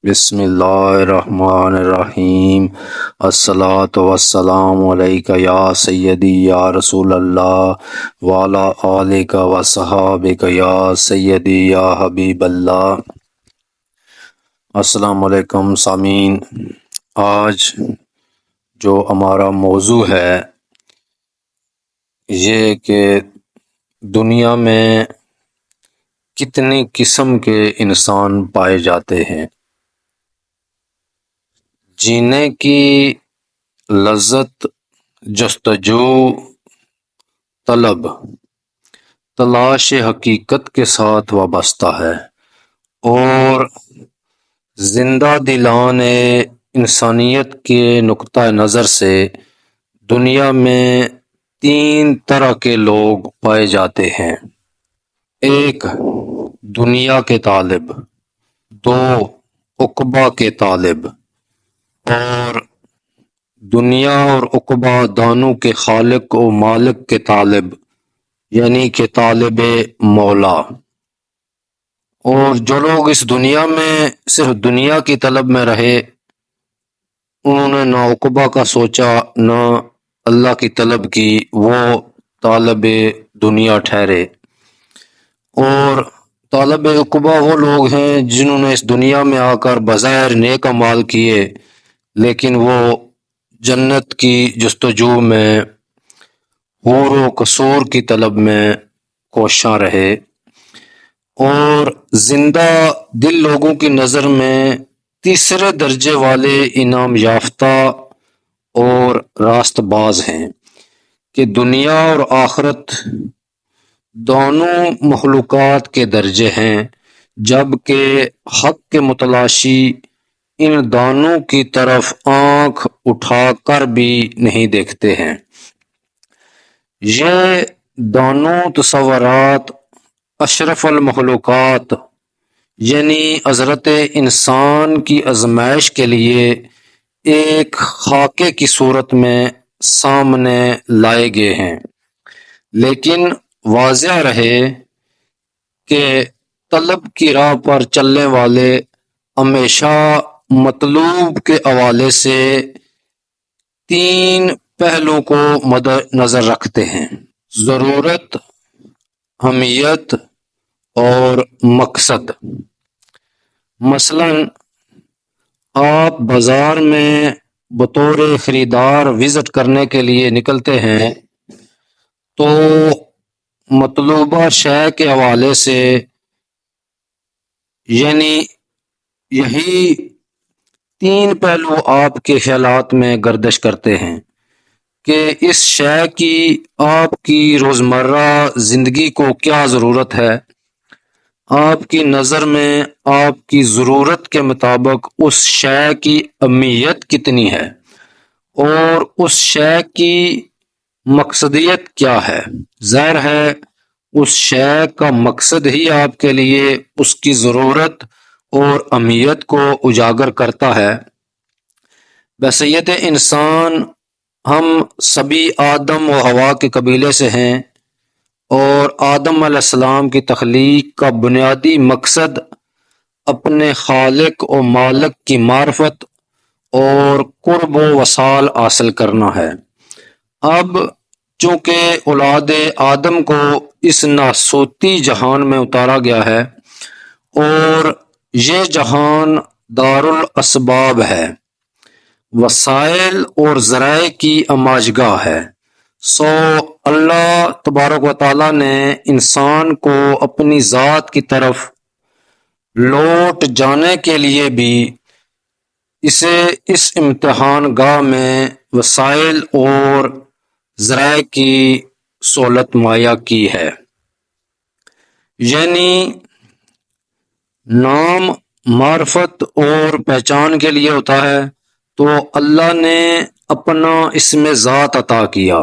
بسم اللہ الرحمن الرحیم۔ الصلاۃ والسلام علیک یا سیدی یا رسول اللہ وعلی آلک و صحابک یا سیدی یا حبیب اللہ۔ السلام علیکم سامعین، آج جو ہمارا موضوع ہے یہ کہ دنیا میں کتنے قسم کے انسان پائے جاتے ہیں۔ جینے کی لذت، جستجو، طلب، تلاش حقیقت کے ساتھ وابستہ ہے، اور زندہ دلان انسانیت کے نقطہ نظر سے دنیا میں 3 طرح کے لوگ پائے جاتے ہیں۔ 1 دنیا کے طالب، 2 عقبہ کے طالب، اور دنیا اور عقبہ دونوں کے خالق و مالک کے طالب، یعنی کہ طالب مولا۔ اور جو لوگ اس دنیا میں صرف دنیا کی طلب میں رہے، انہوں نے نہ عقبہ کا سوچا نہ اللہ کی طلب کی، وہ طالب دنیا ٹھہرے۔ اور طالب عقبہ وہ لوگ ہیں جنہوں نے اس دنیا میں آ کر بظاہر نیک اعمال کیے، لیکن وہ جنت کی جستجو میں، حور و قصور کی طلب میں کوشاں رہے۔ اور زندہ دل لوگوں کی نظر میں تیسرے درجے والے انعام یافتہ اور راست باز ہیں کہ دنیا اور آخرت دونوں مخلوقات کے درجے ہیں، جبکہ حق کے متلاشی ان دونوں کی طرف آنکھ اٹھا کر بھی نہیں دیکھتے ہیں۔ یہ دونوں تصورات اشرف المخلوقات یعنی حضرت انسان کی آزمائش کے لیے ایک خاکے کی صورت میں سامنے لائے گئے ہیں، لیکن واضح رہے کہ طلب کی راہ پر چلنے والے ہمیشہ مطلوب کے حوالے سے 3 پہلو کو مد نظر رکھتے ہیں: ضرورت، اہمیت اور مقصد۔ مثلا آپ بازار میں بطور خریدار وزٹ کرنے کے لیے نکلتے ہیں تو مطلوبہ شے کے حوالے سے، یعنی یہی 3 پہلو آپ کے خیالات میں گردش کرتے ہیں کہ اس شے کی آپ کی روزمرہ زندگی کو کیا ضرورت ہے۔ آپ کی نظر میں آپ کی ضرورت کے مطابق اس شے کی اہمیت کتنی ہے اور اس شے کی مقصدیت کیا ہے۔ ظاہر ہے اس شے کا مقصد ہی آپ کے لیے اس کی ضرورت اور اہمیت کو اجاگر کرتا ہے۔ بحیثیت انسان ہم سبھی آدم و حوا کے قبیلے سے ہیں، اور آدم علیہ السلام کی تخلیق کا بنیادی مقصد اپنے خالق و مالک کی معرفت اور قرب و وصال حاصل کرنا ہے۔ اب چونکہ اولاد آدم کو اس ناسوتی جہان میں اتارا گیا ہے اور یہ جہان دار الاسباب ہے، وسائل اور ذرائع کی آماجگاہ ہے، سو اللہ تبارک و تعالی نے انسان کو اپنی ذات کی طرف لوٹ جانے کے لیے بھی اسے اس امتحان گاہ میں وسائل اور ذرائع کی سہولت مہیا کی ہے۔ یعنی نام معرفت اور پہچان کے لیے ہوتا ہے تو اللہ نے اپنا اسم ذات عطا کیا،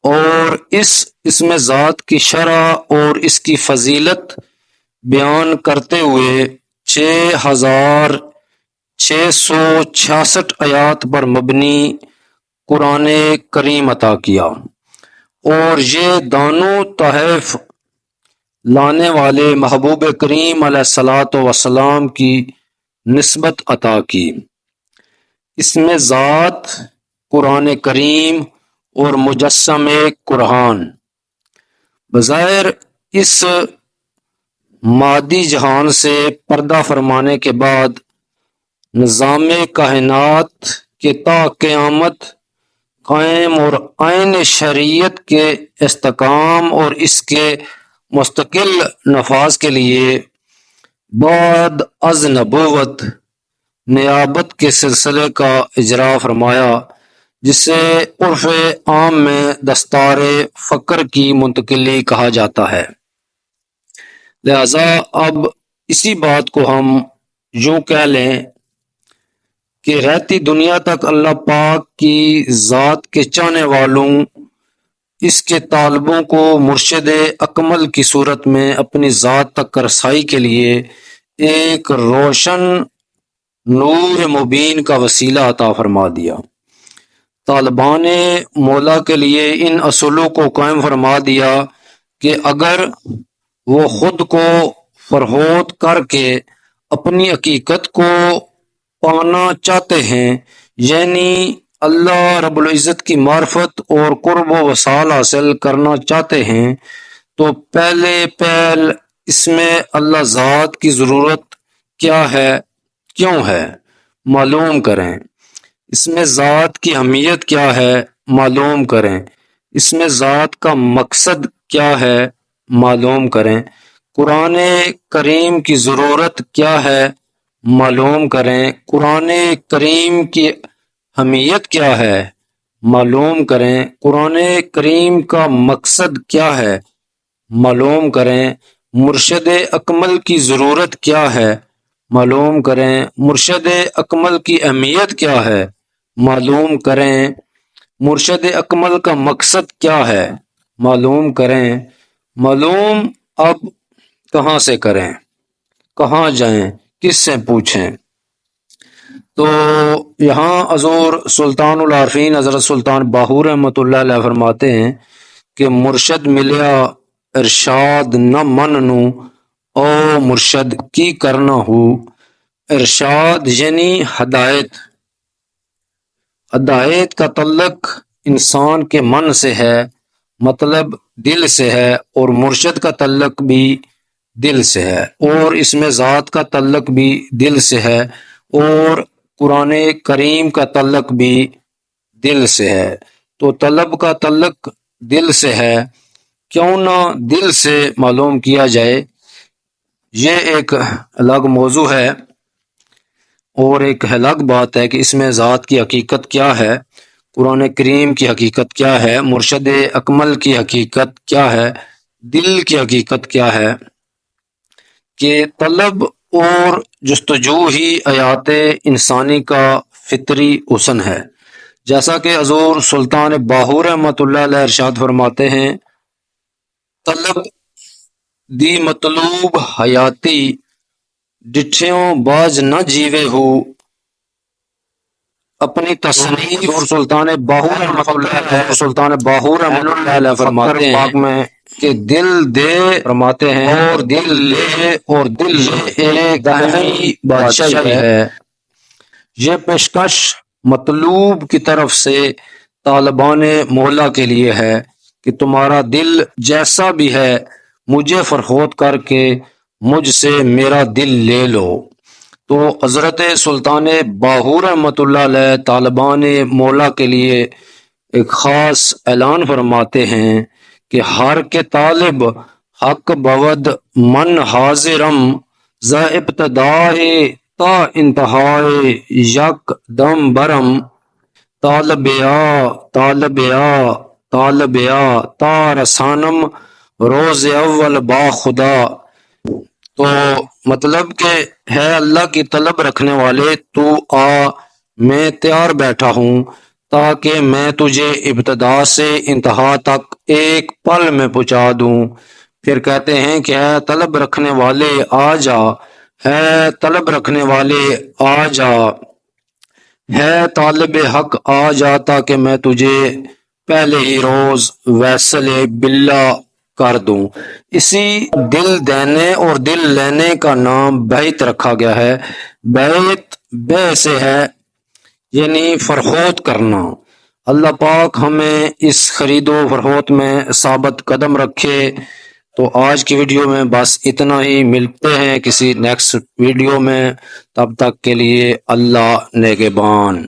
اور اس اسم ذات کی شرح اور اس کی فضیلت بیان کرتے ہوئے 6666 آیات پر مبنی قرآن کریم عطا کیا، اور یہ دونوں تحائف لانے والے محبوب کریم علیہ الصلاۃ والسلام کی نسبت عطا کی۔ اس میں ذات قرآن کریم اور مجسم قرآن بظاہر اس مادی جہان سے پردہ فرمانے کے بعد نظام کائنات کے تا قیامت قائم اور عین شریعت کے استحکام اور اس کے مستقل نفاذ کے لیے بعد از نبوت نیابت کے سلسلے کا اجرا فرمایا، جسے عرف عام میں دستار فقر کی منتقلی کہا جاتا ہے۔ لہذا اب اسی بات کو ہم یوں کہہ لیں کہ رہتی دنیا تک اللہ پاک کی ذات کے چاہنے والوں، اس کے طالبوں کو مرشد اکمل کی صورت میں اپنی ذات تک رسائی کے لیے ایک روشن نور مبین کا وسیلہ عطا فرما دیا۔ طالبان مولا کے لیے ان اصولوں کو قائم فرما دیا کہ اگر وہ خود کو فرہود کر کے اپنی حقیقت کو پانا چاہتے ہیں، یعنی اللہ رب العزت کی معرفت اور قرب و وصال حاصل کرنا چاہتے ہیں، تو پہلے پہل اس میں اللہ ذات کی ضرورت کیا ہے، کیوں ہے، معلوم کریں۔ اس میں ذات کی اہمیت کیا ہے، معلوم کریں۔ اس میں ذات کا مقصد کیا ہے، معلوم کریں۔ قرآن کریم کی ضرورت کیا ہے، معلوم کریں۔ قرآن کریم کی اہمیت کیا ہے، معلوم کریں۔ قرآن کریم کا مقصد کیا ہے، معلوم کریں۔ مرشد اکمل کی ضرورت کیا ہے، معلوم کریں۔ مرشد اکمل کی اہمیت کیا ہے، معلوم کریں۔ مرشد اکمل کا مقصد کیا ہے، معلوم کریں۔ معلوم اب کہاں سے کریں، کہاں جائیں، کس سے پوچھیں؟ تو یہاں حضور سلطان العارفین حضرت سلطان باہو رحمۃ اللہ علیہ فرماتے ہیں کہ مرشد ملیا ارشاد نہ مننو او مرشد کی کرنا ہو۔ ارشاد یعنی ہدایت، ہدایت کا تعلق انسان کے من سے ہے، مطلب دل سے ہے، اور مرشد کا تعلق بھی دل سے ہے، اور اس میں ذات کا تعلق بھی دل سے ہے، اور قرآن کریم کا تعلق بھی دل سے ہے۔ تو طلب کا تعلق دل سے ہے، کیوں نہ دل سے معلوم کیا جائے۔ یہ ایک الگ موضوع ہے اور ایک الگ بات ہے کہ اس میں ذات کی حقیقت کیا ہے، قرآن کریم کی حقیقت کیا ہے، مرشد اکمل کی حقیقت کیا ہے، دل کی حقیقت کیا ہے، کہ طلب اور جستجو ہی حیات انسانی کا فطری حسن ہے۔ جیسا کہ حضور سلطان باہو رحمۃ اللہ علیہ ارشاد فرماتے ہیں، طلب دی مطلوب حیاتی ڈٹھیوں باز نہ جیوے ہو۔ اپنی تصنیف اور سلطان باہو رحمۃ اللہ علیہ فرماتے ہیں میں کہ دل دے فرماتے ہیں اور دل لے، اور دل ایک دائمی بادشاہی ہے۔ یہ پیشکش مطلوب کی طرف سے طالبان مولا کے لیے ہے کہ تمہارا دل جیسا بھی ہے، مجھے فرہود کر کے مجھ سے میرا دل لے لو۔ تو حضرت سلطان باہو رحمۃ اللہ علیہ طالبان مولا کے لیے ایک خاص اعلان فرماتے ہیں کہ ہر کے طالب حق بود من حاضرم ز ابتدائے تا انتہائے یک دم برم، طالبیا طالبیا طالبیا تا رسانم روز اول با خدا۔ تو مطلب کہ ہے اللہ کی طلب رکھنے والے، تو آ، میں تیار بیٹھا ہوں تاکہ میں تجھے ابتدا سے انتہا تک ایک پل میں پہنچا دوں۔ پھر کہتے ہیں کہ ہے طلب رکھنے والے آ جا، ہے طلب رکھنے والے آ جا، ہے طالب حق آ جا، تاکہ میں تجھے پہلے ہی روز ویصل باللہ کر دوں۔ اسی دل دینے اور دل لینے کا نام بیعت رکھا گیا ہے، بیت بے سے ہے یعنی فروخت کرنا۔ اللہ پاک ہمیں اس خرید و فروخت میں ثابت قدم رکھے۔ تو آج کی ویڈیو میں بس اتنا ہی، ملتے ہیں کسی نیکسٹ ویڈیو میں، تب تک کے لیے اللہ نگہبان۔